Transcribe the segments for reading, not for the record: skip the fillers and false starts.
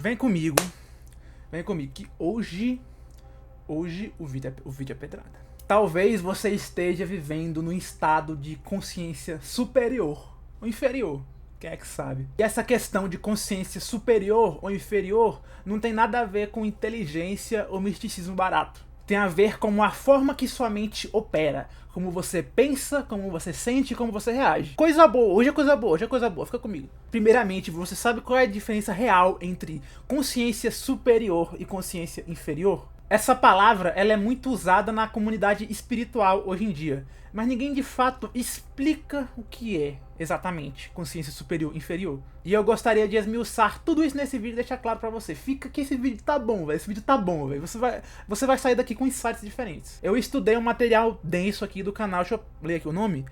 Vem comigo, que hoje o vídeo é pedrada. Talvez você esteja vivendo num estado de consciência superior ou inferior, quem é que sabe? E essa questão de consciência superior ou inferior não tem nada a ver com inteligência ou misticismo barato. Tem a ver com a forma que sua mente opera, como você pensa, como você sente, como você reage. Coisa boa, hoje é coisa boa, fica comigo. Primeiramente, você sabe qual é a diferença real entre consciência superior e consciência inferior? Essa palavra ela é muito usada na comunidade espiritual hoje em dia, mas ninguém de fato explica o que é exatamente consciência superior e inferior. E eu gostaria de esmiuçar tudo isso nesse vídeo e deixar claro pra você. Fica que esse vídeo tá bom, velho. Esse vídeo tá bom, velho. Você vai sair daqui com insights diferentes. Eu estudei um material denso aqui do canal, deixa eu ler aqui o nome.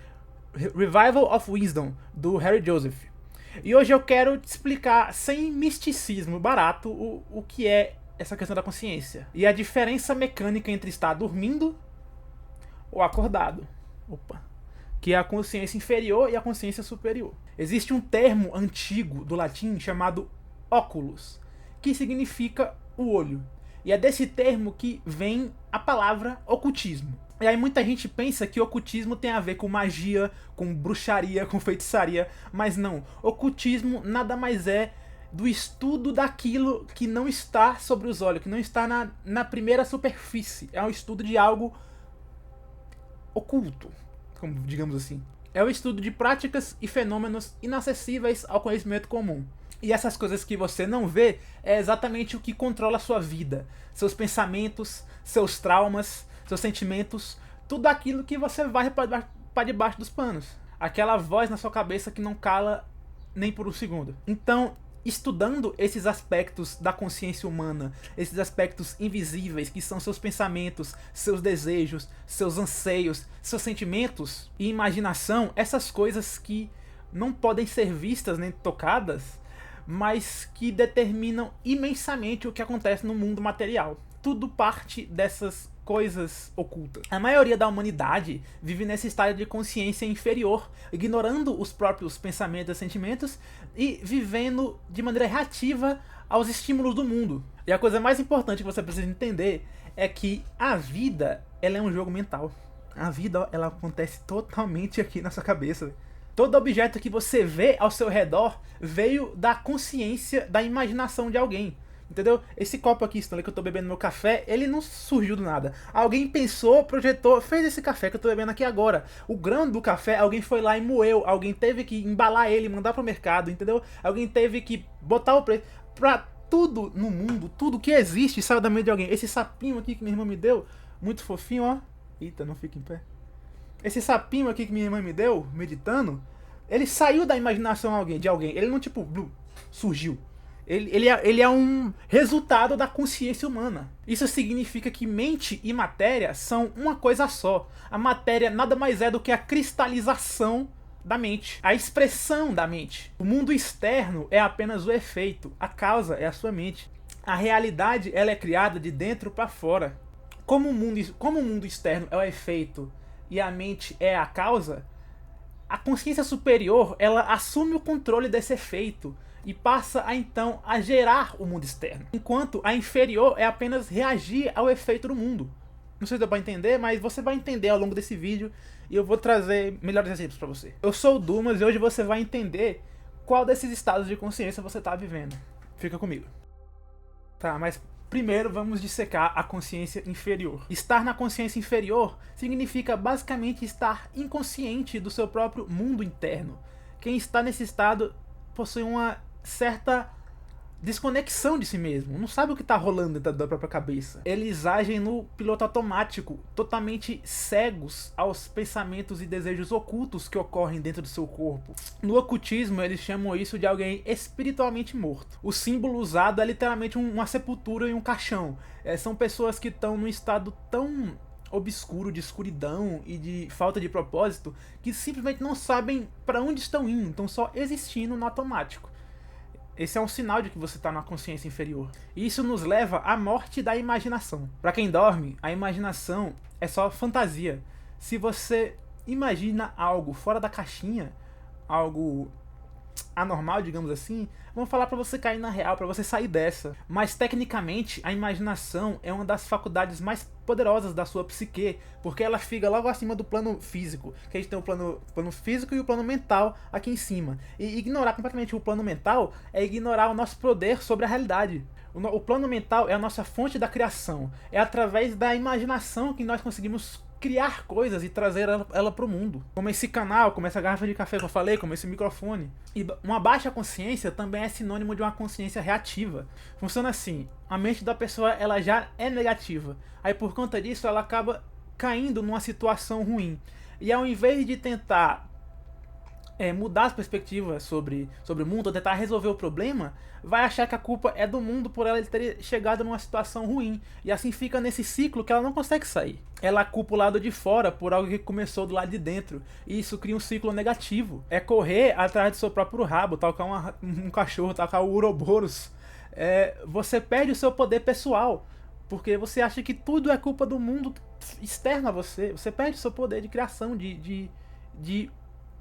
Revival of Wisdom, do Harry Joseph. E hoje eu quero te explicar, sem misticismo barato, o que é essa questão da consciência. E a diferença mecânica entre estar dormindo ou acordado. Opa. Que é a consciência inferior e a consciência superior. Existe um termo antigo do latim chamado óculos, que significa o olho. E é desse termo que vem a palavra ocultismo. E aí muita gente pensa que ocultismo tem a ver com magia, com bruxaria, com feitiçaria, mas não. Ocultismo nada mais é do estudo daquilo que não está sobre os olhos, que não está na primeira superfície. É um estudo de algo oculto, como digamos assim. É o estudo de práticas e fenômenos inacessíveis ao conhecimento comum. E essas coisas que você não vê é exatamente o que controla a sua vida. Seus pensamentos, seus traumas, seus sentimentos, tudo aquilo que você vai para debaixo dos panos. Aquela voz na sua cabeça que não cala nem por um segundo. Então, estudando esses aspectos da consciência humana, esses aspectos invisíveis que são seus pensamentos, seus desejos, seus anseios, seus sentimentos e imaginação, essas coisas que não podem ser vistas nem tocadas, mas que determinam imensamente o que acontece no mundo material. Tudo parte dessas coisas ocultas. A maioria da humanidade vive nesse estado de consciência inferior, ignorando os próprios pensamentos e sentimentos e vivendo de maneira reativa aos estímulos do mundo. E a coisa mais importante que você precisa entender é que a vida ela é um jogo mental. A vida ela acontece totalmente aqui na sua cabeça. Todo objeto que você vê ao seu redor veio da consciência, da imaginação de alguém. Entendeu? Esse copo aqui, Stanley, que eu tô bebendo meu café, ele não surgiu do nada. Alguém pensou, projetou, fez esse café que eu tô bebendo aqui agora. O grão do café, alguém foi lá e moeu. Alguém teve que embalar ele, mandar pro mercado, entendeu? Alguém teve que botar o preço. Pra tudo no mundo, tudo que existe saiu da mente de alguém. Esse sapinho aqui que minha irmã me deu, muito fofinho, ó. Eita, não fica em pé. Esse sapinho aqui que minha irmã me deu, meditando, ele saiu da imaginação de alguém. Ele não, tipo, surgiu. Ele é um resultado da consciência humana. Isso significa que mente e matéria são uma coisa só. A matéria nada mais é do que a cristalização da mente, a expressão da mente. O mundo externo é apenas o efeito, a causa é a sua mente. A realidade ela é criada de dentro para fora. Como o mundo externo é o efeito e a mente é a causa, a consciência superior ela assume o controle desse efeito e passa então a gerar o mundo externo, enquanto a inferior é apenas reagir ao efeito do mundo. Não sei se deu pra entender, mas você vai entender ao longo desse vídeo e eu vou trazer melhores exemplos pra você. Eu sou o Dumas e hoje você vai entender qual desses estados de consciência você tá vivendo. Fica comigo. Tá, mas primeiro vamos dissecar a consciência inferior. Estar na consciência inferior significa basicamente estar inconsciente do seu próprio mundo interno. Quem está nesse estado possui uma certa desconexão de si mesmo, não sabe o que está rolando dentro da própria cabeça. Eles agem no piloto automático, totalmente cegos aos pensamentos e desejos ocultos que ocorrem dentro do seu corpo. No ocultismo, eles chamam isso de alguém espiritualmente morto. O símbolo usado é literalmente uma sepultura e um caixão. São pessoas que estão num estado tão obscuro, de escuridão e de falta de propósito, que simplesmente não sabem para onde estão indo, estão só existindo no automático. Esse é um sinal de que você está na consciência inferior. E isso nos leva à morte da imaginação. Para quem dorme, a imaginação é só fantasia. Se você imagina algo fora da caixinha, algo anormal, digamos assim, vão falar pra você cair na real, pra você sair dessa. Mas tecnicamente, a imaginação é uma das faculdades mais poderosas da sua psique, porque ela fica logo acima do plano físico, que a gente tem o plano físico e o plano mental aqui em cima. E ignorar completamente o plano mental é ignorar o nosso poder sobre a realidade. O plano mental é a nossa fonte da criação. É através da imaginação que nós conseguimos criar coisas e trazer ela para o mundo. Como esse canal, como essa garrafa de café que eu falei, como esse microfone. E uma baixa consciência também é sinônimo de uma consciência reativa. Funciona assim, a mente da pessoa ela já é negativa. Aí por conta disso ela acaba caindo numa situação ruim. E ao invés de tentar mudar as perspectivas sobre o mundo, ou tentar resolver o problema, vai achar que a culpa é do mundo por ela ter chegado numa situação ruim. E assim fica nesse ciclo que ela não consegue sair. Ela culpa o lado de fora por algo que começou do lado de dentro. E isso cria um ciclo negativo. É correr atrás do seu próprio rabo, talcar um cachorro, talcar o Ouroboros. Você perde o seu poder pessoal. Porque você acha que tudo é culpa do mundo externo a você. Você perde o seu poder de criação, de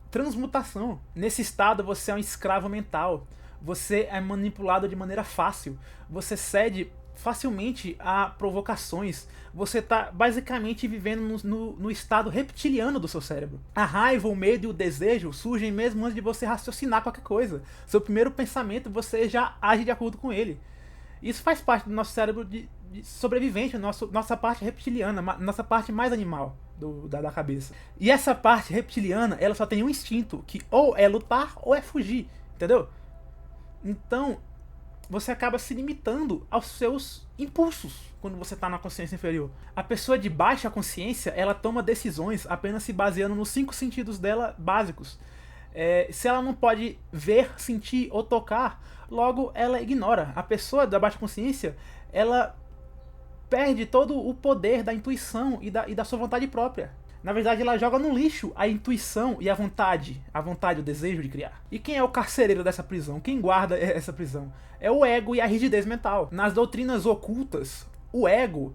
transmutação. Nesse estado você é um escravo mental. Você é manipulado de maneira fácil. Você cede facilmente a provocações. Você está basicamente vivendo no estado reptiliano do seu cérebro. A raiva, o medo e o desejo surgem mesmo antes de você raciocinar qualquer coisa. Seu primeiro pensamento, você já age de acordo com ele. Isso faz parte do nosso cérebro de sobrevivente, nossa parte reptiliana, nossa parte mais animal da cabeça. E essa parte reptiliana, ela só tem um instinto, que ou é lutar ou é fugir, entendeu? Então, você acaba se limitando aos seus impulsos quando você está na consciência inferior. A pessoa de baixa consciência, ela toma decisões apenas se baseando nos 5 sentidos dela básicos. Se ela não pode ver, sentir ou tocar, logo ela ignora. A pessoa da baixa consciência, ela perde todo o poder da intuição e da sua vontade própria. Na verdade, ela joga no lixo a intuição e a vontade, o desejo de criar. E quem é o carcereiro dessa prisão? Quem guarda essa prisão? É o ego e a rigidez mental. Nas doutrinas ocultas, o ego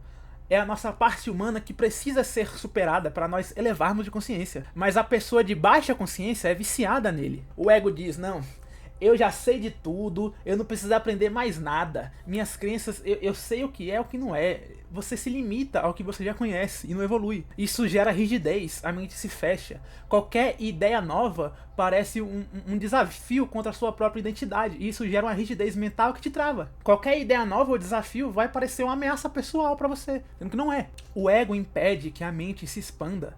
é a nossa parte humana que precisa ser superada para nós elevarmos de consciência. Mas a pessoa de baixa consciência é viciada nele. O ego diz, não, eu já sei de tudo, eu não preciso aprender mais nada. Minhas crenças, eu sei o que é, o que não é. Você se limita ao que você já conhece e não evolui. Isso gera rigidez, a mente se fecha. Qualquer ideia nova parece um desafio contra a sua própria identidade. E isso gera uma rigidez mental que te trava. Qualquer ideia nova ou desafio vai parecer uma ameaça pessoal para você, sendo que não é. O ego impede que a mente se expanda.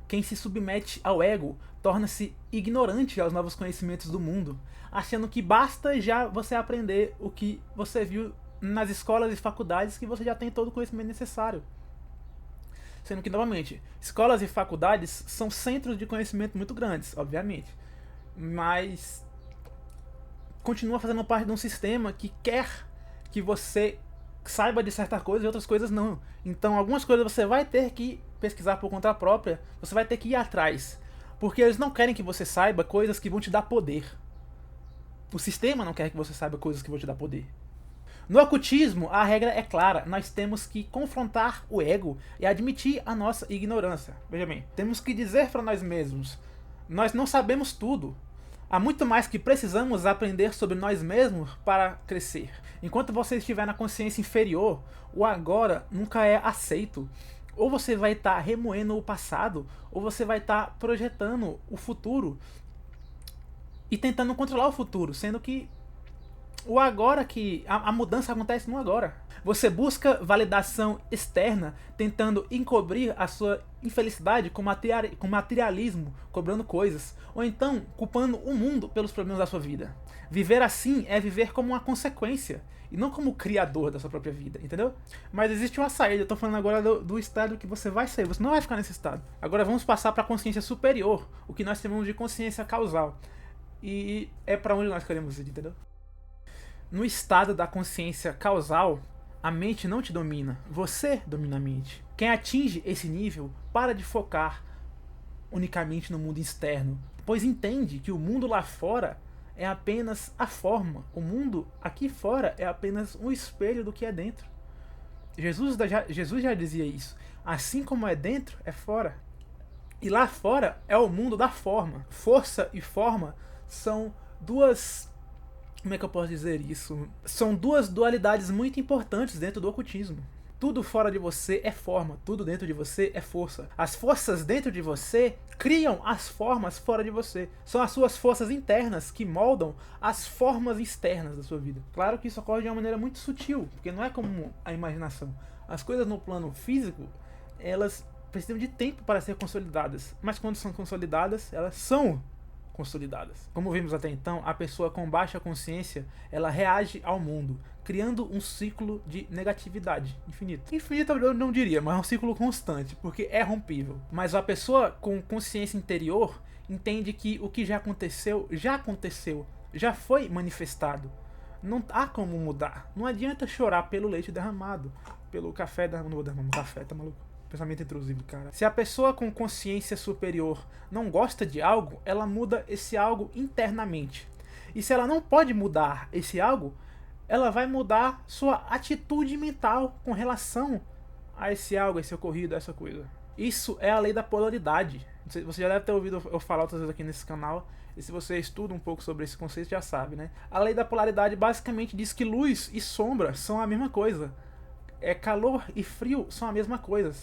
Quem se submete ao ego torna-se ignorante aos novos conhecimentos do mundo, achando que basta já você aprender o que você viu nas escolas e faculdades, que você já tem todo o conhecimento necessário. Sendo que, novamente, escolas e faculdades são centros de conhecimento muito grandes, obviamente, mas continua fazendo parte de um sistema que quer que você saiba de certas coisas e outras coisas não. Então, algumas coisas você vai ter que pesquisar por conta própria, você vai ter que ir atrás, porque eles não querem que você saiba coisas que vão te dar poder. O sistema não quer que você saiba coisas que vão te dar poder. No ocultismo, a regra é clara. Nós temos que confrontar o ego e admitir a nossa ignorância. Veja bem, temos que dizer para nós mesmos, nós não sabemos tudo. Há muito mais que precisamos aprender sobre nós mesmos para crescer. Enquanto você estiver na consciência inferior, o agora nunca é aceito. Ou você vai estar remoendo o passado, ou você vai estar projetando o futuro e tentando controlar o futuro, sendo que o agora, que a mudança acontece no agora. Você busca validação externa, tentando encobrir a sua infelicidade com materialismo, cobrando coisas, ou então culpando o mundo pelos problemas da sua vida. Viver assim é viver como uma consequência, e não como criador da sua própria vida, entendeu? Mas existe uma saída, eu tô falando agora do estado que você vai sair, você não vai ficar nesse estado. Agora vamos passar para a consciência superior, o que nós chamamos de consciência causal. E é para onde nós queremos ir, entendeu? No estado da consciência causal, a mente não te domina, você domina a mente. Quem atinge esse nível para de focar unicamente no mundo externo, pois entende que o mundo lá fora é apenas a forma, o mundo aqui fora é apenas um espelho do que é dentro. Jesus já dizia isso, assim como é dentro, é fora. E lá fora é o mundo da forma. Força e forma são duas... Como é que eu posso dizer isso? São duas dualidades muito importantes dentro do ocultismo. Tudo fora de você é forma, tudo dentro de você é força. As forças dentro de você criam as formas fora de você. São as suas forças internas que moldam as formas externas da sua vida. Claro que isso ocorre de uma maneira muito sutil, porque não é como a imaginação. As coisas no plano físico, elas precisam de tempo para ser consolidadas. Mas quando são consolidadas, elas são consolidadas. Como vimos até então, a pessoa com baixa consciência, ela reage ao mundo, criando um ciclo de negatividade infinito. Infinito eu não diria, mas é um ciclo constante, porque é rompível. Mas a pessoa com consciência interior entende que o que já aconteceu, já foi manifestado. Não há como mudar. Não adianta chorar pelo leite derramado, pelo café derramado. Não vou derramar no café, tá maluco? Pensamento intrusivo, cara. Se a pessoa com consciência superior não gosta de algo, ela muda esse algo internamente. E se ela não pode mudar esse algo, ela vai mudar sua atitude mental com relação a esse algo, a esse ocorrido, a essa coisa. Isso é a lei da polaridade. Você já deve ter ouvido eu falar outras vezes aqui nesse canal. E se você estuda um pouco sobre esse conceito, já sabe, né? A lei da polaridade basicamente diz que luz e sombra são a mesma coisa. Calor e frio são a mesma coisa.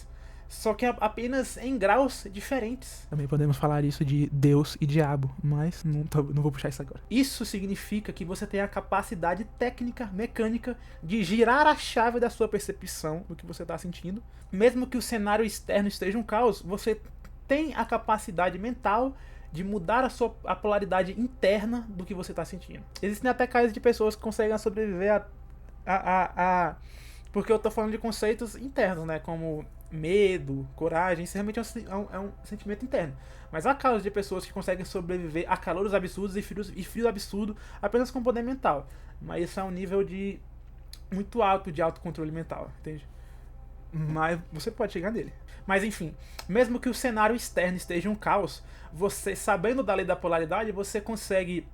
Só que apenas em graus diferentes. Também podemos falar isso de Deus e diabo, mas não vou puxar isso agora. Isso significa que você tem a capacidade técnica, mecânica, de girar a chave da sua percepção do que você está sentindo. Mesmo que o cenário externo esteja um caos, você tem a capacidade mental de mudar a polaridade interna do que você está sentindo. Existem até casos de pessoas que conseguem sobreviver porque eu estou falando de conceitos internos, né? Como medo, coragem, isso realmente é um sentimento interno. Mas há casos de pessoas que conseguem sobreviver a calores absurdos e frio absurdo apenas com poder mental. Mas isso é um nível de muito alto de autocontrole mental, entende? Mas você pode chegar nele. Mas enfim, mesmo que o cenário externo esteja um caos, você, sabendo da lei da polaridade, você consegue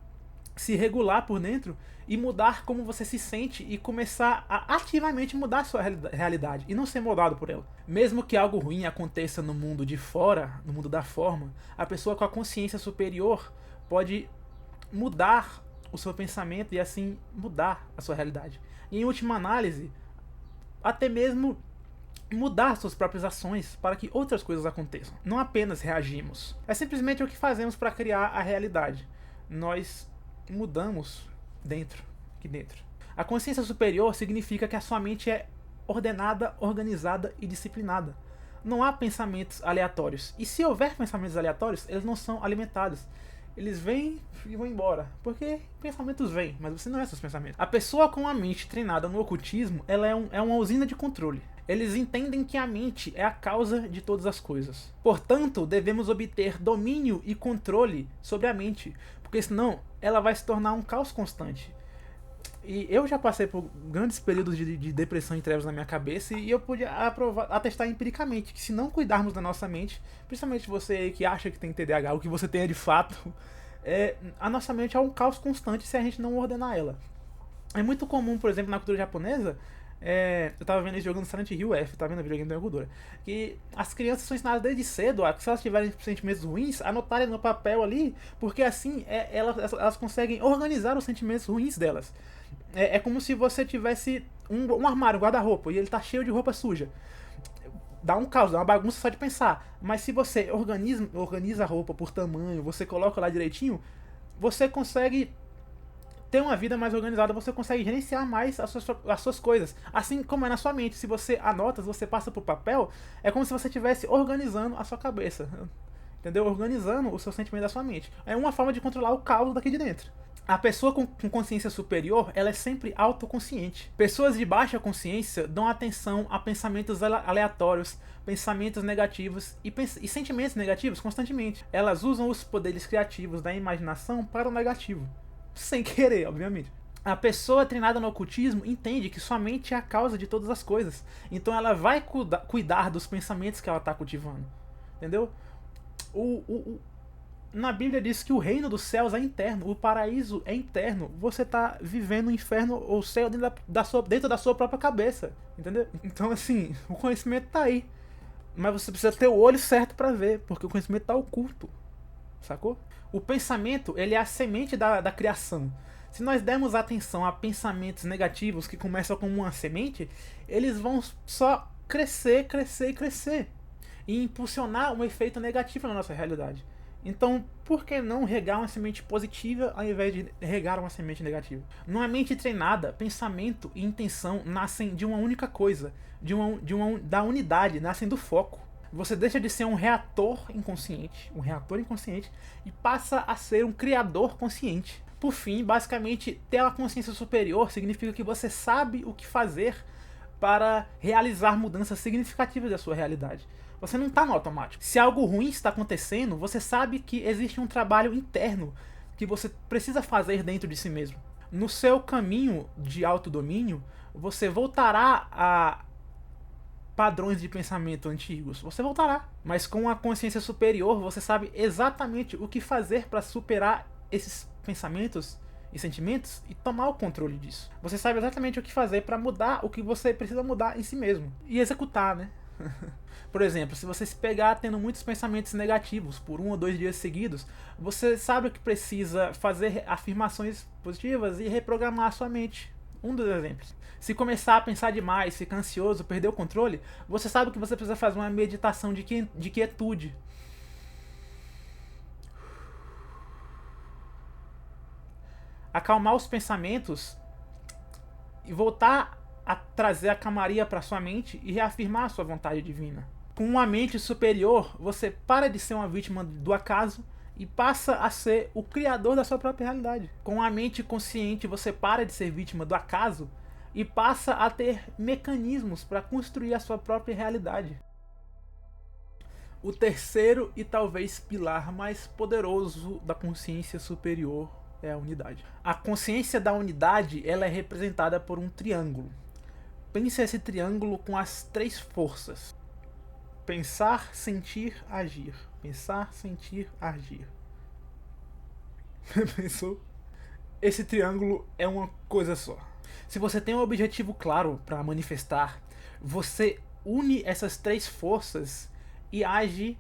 se regular por dentro e mudar como você se sente e começar a ativamente mudar a sua realidade e não ser moldado por ela. Mesmo que algo ruim aconteça no mundo de fora, no mundo da forma, a pessoa com a consciência superior pode mudar o seu pensamento e assim mudar a sua realidade. E em última análise, até mesmo mudar suas próprias ações para que outras coisas aconteçam. Não apenas reagimos. É simplesmente o que fazemos para criar a realidade. Nós mudamos aqui dentro. A consciência superior significa que a sua mente é ordenada, organizada e disciplinada. Não há pensamentos aleatórios. E se houver pensamentos aleatórios, eles não são alimentados. Eles vêm e vão embora. Porque pensamentos vêm, mas você não é seus pensamentos. A pessoa com a mente treinada no ocultismo, ela é uma usina de controle. Eles entendem que a mente é a causa de todas as coisas. Portanto, devemos obter domínio e controle sobre a mente, porque senão ela vai se tornar um caos constante. E eu já passei por grandes períodos de depressão e trevas na minha cabeça e eu pude atestar empiricamente que se não cuidarmos da nossa mente, principalmente você aí que acha que tem TDAH, o que você tenha de fato, a nossa mente é um caos constante se a gente não ordenar ela. É muito comum, por exemplo, na cultura japonesa, eu tava vendo eles jogando Silent Hill F, tá vendo o videogame da cultura, que as crianças são ensinadas desde cedo a que se elas tiverem sentimentos ruins, anotarem no papel ali, porque assim elas conseguem organizar os sentimentos ruins delas. É como se você tivesse um armário, um guarda-roupa, e ele tá cheio de roupa suja. Dá um caos, dá uma bagunça só de pensar. Mas se você organiza a roupa por tamanho, você coloca lá direitinho, você consegue ter uma vida mais organizada, você consegue gerenciar mais as suas coisas. Assim como é na sua mente. Se você anota, se você passa por papel, é como se você estivesse organizando a sua cabeça. Entendeu? Organizando o seu sentimento da sua mente. É uma forma de controlar o caos daqui de dentro. A pessoa com consciência superior, ela é sempre autoconsciente. Pessoas de baixa consciência dão atenção a pensamentos aleatórios, pensamentos negativos e sentimentos negativos constantemente. Elas usam os poderes criativos da imaginação para o negativo. Sem querer, obviamente. A pessoa treinada no ocultismo entende que sua mente é a causa de todas as coisas. Então ela vai cuidar dos pensamentos que ela está cultivando. Entendeu? Na Bíblia diz que o reino dos céus é interno, o paraíso é interno. Você está vivendo o inferno ou o céu dentro da sua própria cabeça. Entendeu? Então, assim, o conhecimento está aí. Mas você precisa ter o olho certo para ver, porque o conhecimento está oculto. sacou? O pensamento, ele é a semente da criação. Se nós dermos atenção a pensamentos negativos que começam como uma semente, eles vão só crescer, crescer e crescer. E impulsionar um efeito negativo na nossa realidade. Então, por que não regar uma semente positiva ao invés de regar uma semente negativa? Numa mente treinada, pensamento e intenção nascem de uma única coisa, da unidade, nascem do foco. Você deixa de ser um reator inconsciente, e passa a ser um criador consciente. Por fim, basicamente, ter uma consciência superior significa que você sabe o que fazer para realizar mudanças significativas da sua realidade. Você não está no automático. Se algo ruim está acontecendo, você sabe que existe um trabalho interno que você precisa fazer dentro de si mesmo. No seu caminho de autodomínio, você voltará a padrões de pensamento antigos. Você voltará. Mas com a consciência superior, você sabe exatamente o que fazer para superar esses pensamentos e sentimentos e tomar o controle disso. Você sabe exatamente o que fazer para mudar o que você precisa mudar em si mesmo. E executar, né? Por exemplo, se você se pegar tendo muitos pensamentos negativos por 1 ou 2 dias seguidos, você sabe que precisa fazer afirmações positivas e reprogramar a sua mente. Um dos exemplos. Se começar a pensar demais, ficar ansioso, perder o controle, você sabe que você precisa fazer uma meditação de quietude. Acalmar os pensamentos e voltar a trazer a calmaria para sua mente e reafirmar a sua vontade divina. Com uma mente superior, você para de ser uma vítima do acaso e passa a ser o criador da sua própria realidade. Com a mente consciente, você para de ser vítima do acaso e passa a ter mecanismos para construir a sua própria realidade. O terceiro e talvez pilar mais poderoso da consciência superior é a unidade. A consciência da unidade, ela é representada por um triângulo. Pense esse triângulo com as 3 forças. Pensar, sentir, agir. Pensar, sentir, agir. Pensou? Esse triângulo é uma coisa só. Se você tem um objetivo claro para manifestar, você une essas 3 forças e age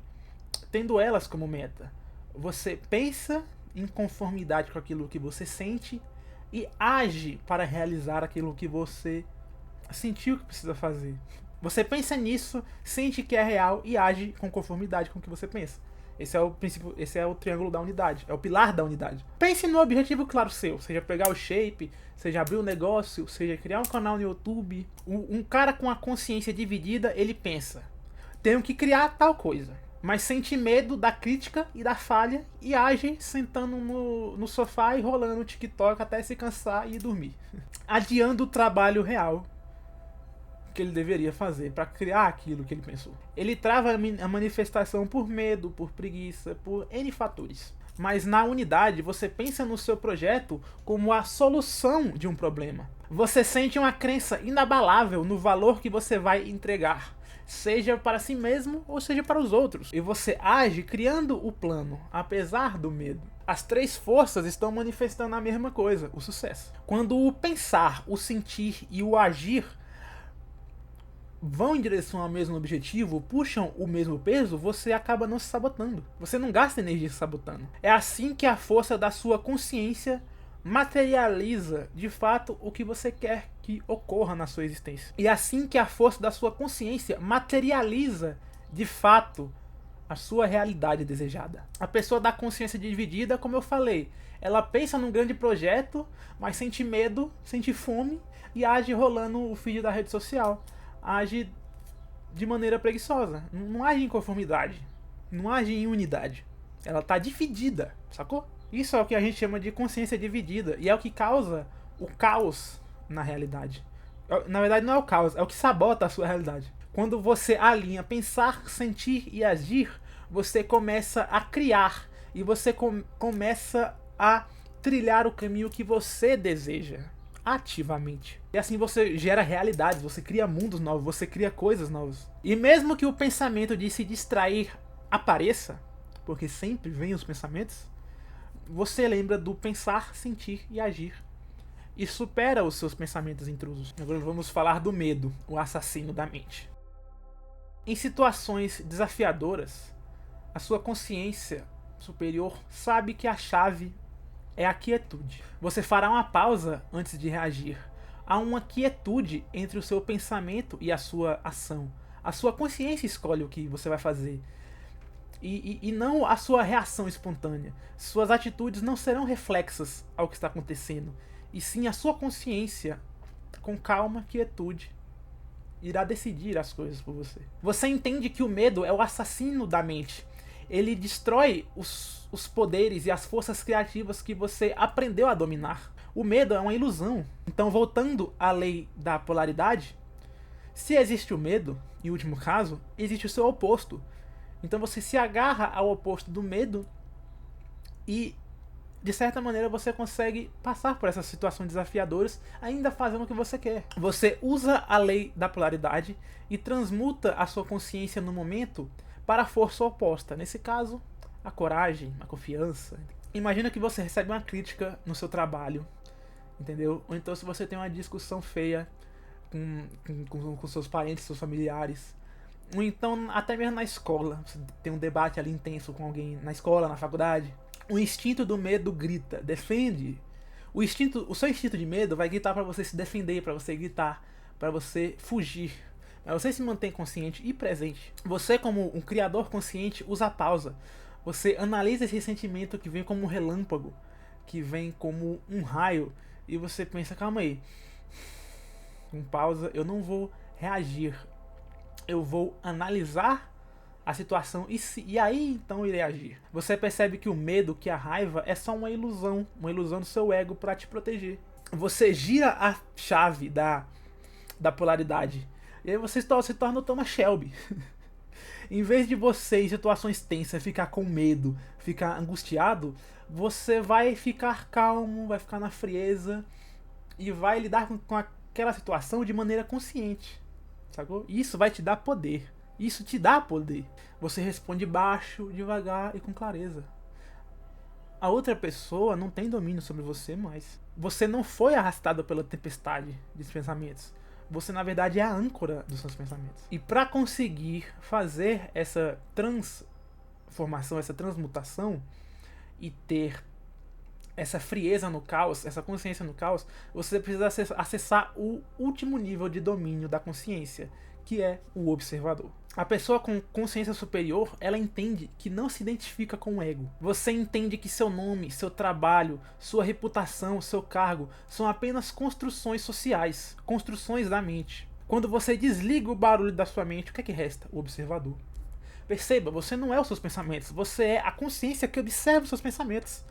tendo elas como meta. Você pensa em conformidade com aquilo que você sente e age para realizar aquilo que você sentiu que precisa fazer. Você pensa nisso, sente que é real e age com conformidade com o que você pensa. Esse é o princípio, esse é o triângulo da unidade, é o pilar da unidade. Pense no objetivo claro seu, seja pegar o shape, seja abrir um negócio, seja criar um canal no YouTube. Um cara com a consciência dividida, ele pensa: tenho que criar tal coisa, mas sente medo da crítica e da falha e age sentando no sofá e rolando o TikTok até se cansar e dormir, adiando o trabalho real que ele deveria fazer para criar aquilo que ele pensou. Ele trava a manifestação por medo, por preguiça, por N fatores. Mas na unidade, você pensa no seu projeto como a solução de um problema. Você sente uma crença inabalável no valor que você vai entregar, seja para si mesmo ou seja para os outros. E você age criando o plano, apesar do medo. As 3 forças estão manifestando a mesma coisa, o sucesso. Quando o pensar, o sentir e o agir vão em direção ao mesmo objetivo, puxam o mesmo peso, você acaba não se sabotando. Você não gasta energia se sabotando. É assim que a força da sua consciência materializa, de fato, o que você quer que ocorra na sua existência. E é assim que a força da sua consciência materializa, de fato, a sua realidade desejada. A pessoa da consciência dividida, como eu falei, ela pensa num grande projeto, mas sente medo, sente fome e age rolando o feed da rede social. Age de maneira preguiçosa, não age em conformidade, não age em unidade. Ela está dividida, sacou? Isso é o que a gente chama de consciência dividida e é o que causa o caos na realidade. Na verdade não é o caos, é o que sabota a sua realidade. Quando você alinha pensar, sentir e agir, você começa a criar e você começa a trilhar o caminho que você deseja ativamente. E assim você gera realidades, você cria mundos novos, você cria coisas novas. E mesmo que o pensamento de se distrair apareça, porque sempre vem os pensamentos, você lembra do pensar, sentir e agir. E supera os seus pensamentos intrusos. Agora vamos falar do medo, o assassino da mente. Em situações desafiadoras, a sua consciência superior sabe que a chave é a quietude. Você fará uma pausa antes de reagir. Há uma quietude entre o seu pensamento e a sua ação. A sua consciência escolhe o que você vai fazer. E não a sua reação espontânea. Suas atitudes não serão reflexas ao que está acontecendo. E sim a sua consciência, com calma, quietude, irá decidir as coisas por você. Você entende que o medo é o assassino da mente. Ele destrói os poderes e as forças criativas que você aprendeu a dominar. O medo é uma ilusão. Então, voltando à lei da polaridade, se existe o medo, em último caso, existe o seu oposto. Então você se agarra ao oposto do medo e, de certa maneira, você consegue passar por essas situações desafiadoras ainda fazendo o que você quer. Você usa a lei da polaridade e transmuta a sua consciência no momento para a força oposta. Nesse caso, a coragem, a confiança. Imagina que você recebe uma crítica no seu trabalho, entendeu? Ou então se você tem uma discussão feia com seus parentes, seus familiares. Ou então até mesmo na escola, você tem um debate ali intenso com alguém na escola, na faculdade. O instinto do medo grita, defende. O seu instinto de medo vai gritar para você se defender, para você gritar, para você fugir. Mas você se mantém consciente e presente. Você, como um criador consciente, usa a pausa. Você analisa esse sentimento que vem como um relâmpago, que vem como um raio, e você pensa, calma aí, com pausa, eu não vou reagir. Eu vou analisar a situação e aí então irei agir. Você percebe que o medo, que a raiva é só uma ilusão do seu ego para te proteger. Você gira a chave da polaridade e aí você se torna o Thomas Shelby. Em vez de você, em situações tensas, ficar com medo, ficar angustiado, você vai ficar calmo, vai ficar na frieza e vai lidar com aquela situação de maneira consciente. Sacou? Isso vai te dar poder. Isso te dá poder. Você responde baixo, devagar e com clareza. A outra pessoa não tem domínio sobre você mais. Você não foi arrastado pela tempestade de pensamentos. Você, na verdade, é a âncora dos seus pensamentos. E para conseguir fazer essa transformação, essa transmutação e ter essa frieza no caos, essa consciência no caos, você precisa acessar o último nível de domínio da consciência, que é o observador. A pessoa com consciência superior, ela entende que não se identifica com o ego. Você entende que seu nome, seu trabalho, sua reputação, seu cargo são apenas construções sociais, construções da mente. Quando você desliga o barulho da sua mente, o que é que resta? O observador. Perceba, você não é os seus pensamentos, você é a consciência que observa os seus pensamentos.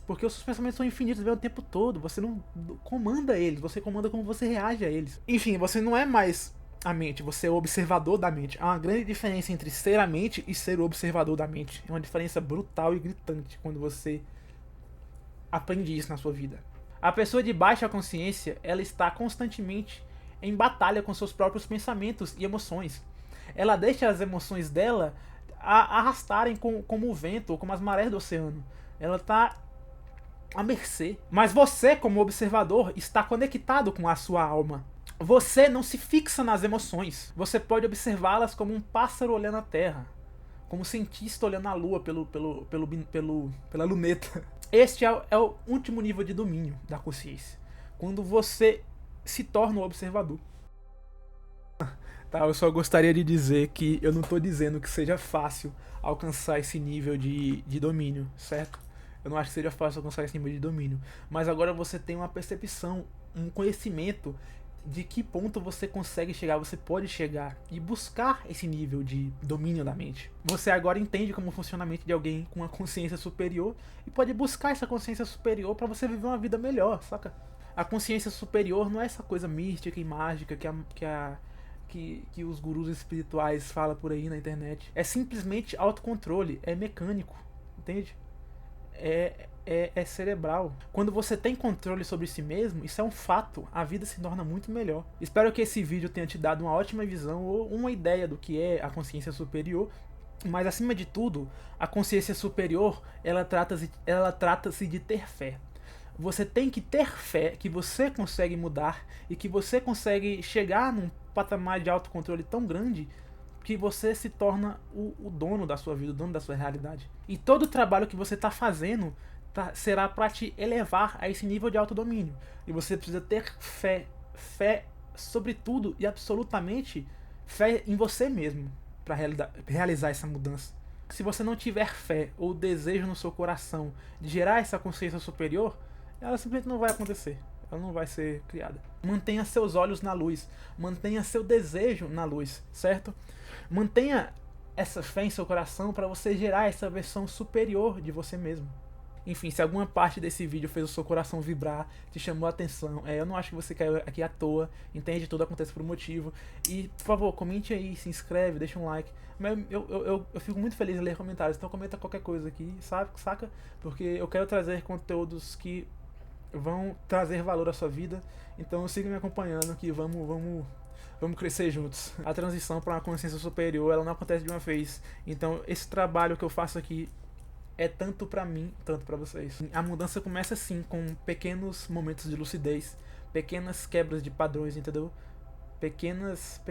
Porque os seus pensamentos são infinitos o tempo todo. Você não comanda eles, você comanda como você reage a eles. Enfim, você não é mais a mente, você é o observador da mente. Há uma grande diferença entre ser a mente e ser o observador da mente. É uma diferença brutal e gritante quando você aprende isso na sua vida. A pessoa de baixa consciência, ela está constantemente em batalha com seus próprios pensamentos e emoções. Ela deixa as emoções dela arrastarem como o vento ou como as marés do oceano. Ela está à mercê. Mas você, como observador, está conectado com a sua alma. Você não se fixa nas emoções. Você pode observá-las como um pássaro olhando a terra, como um cientista olhando a lua pela luneta. Este é o último nível de domínio da consciência, quando você se torna o observador. Tá, eu só gostaria de dizer que eu não estou dizendo que seja fácil alcançar esse nível de domínio, certo? Eu não acho que seja fácil alcançar esse nível de domínio. Mas agora você tem uma percepção, um conhecimento de que ponto você consegue chegar, você pode chegar e buscar esse nível de domínio da mente. Você agora entende como funciona a mente de alguém com uma consciência superior e pode buscar essa consciência superior para você viver uma vida melhor, saca? A consciência superior não é essa coisa mística e mágica que os gurus espirituais falam por aí na internet. É simplesmente autocontrole, é mecânico, entende? É cerebral. Quando você tem controle sobre si mesmo, isso é um fato, a vida se torna muito melhor. Espero que esse vídeo tenha te dado uma ótima visão ou uma ideia do que é a consciência superior. Mas acima de tudo, a consciência superior, ela trata-se de ter fé. Você tem que ter fé que você consegue mudar e que você consegue chegar num patamar de autocontrole tão grande que você se torna o dono da sua vida, o dono da sua realidade. E todo o trabalho que você está fazendo será para te elevar a esse nível de autodomínio. E você precisa ter fé. Fé sobre tudo e absolutamente fé em você mesmo para realizar essa mudança. Se você não tiver fé ou desejo no seu coração de gerar essa consciência superior, ela simplesmente não vai acontecer. Ela não vai ser criada. Mantenha seus olhos na luz. Mantenha seu desejo na luz, certo? Mantenha essa fé em seu coração para você gerar essa versão superior de você mesmo. Enfim, se alguma parte desse vídeo fez o seu coração vibrar, te chamou a atenção, eu não acho que você caiu aqui à toa, entende? Tudo acontece por um motivo. E, por favor, comente aí, se inscreve, deixa um like. Mas eu fico muito feliz em ler comentários, então comenta qualquer coisa aqui, saca? Porque eu quero trazer conteúdos que vão trazer valor à sua vida. Então siga me acompanhando que vamos crescer juntos. A transição para uma consciência superior, ela não acontece de uma vez. Então esse trabalho que eu faço aqui é tanto pra mim, tanto pra vocês. A mudança começa assim, com pequenos momentos de lucidez, pequenas quebras de padrões, entendeu? Pequenas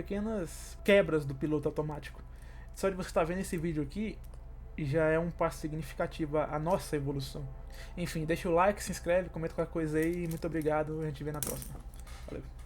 quebras do piloto automático. Só de você estar vendo esse vídeo aqui, já é um passo significativo à nossa evolução. Enfim, deixa o like, se inscreve, comenta qualquer coisa aí, muito obrigado, a gente vê na próxima. Valeu.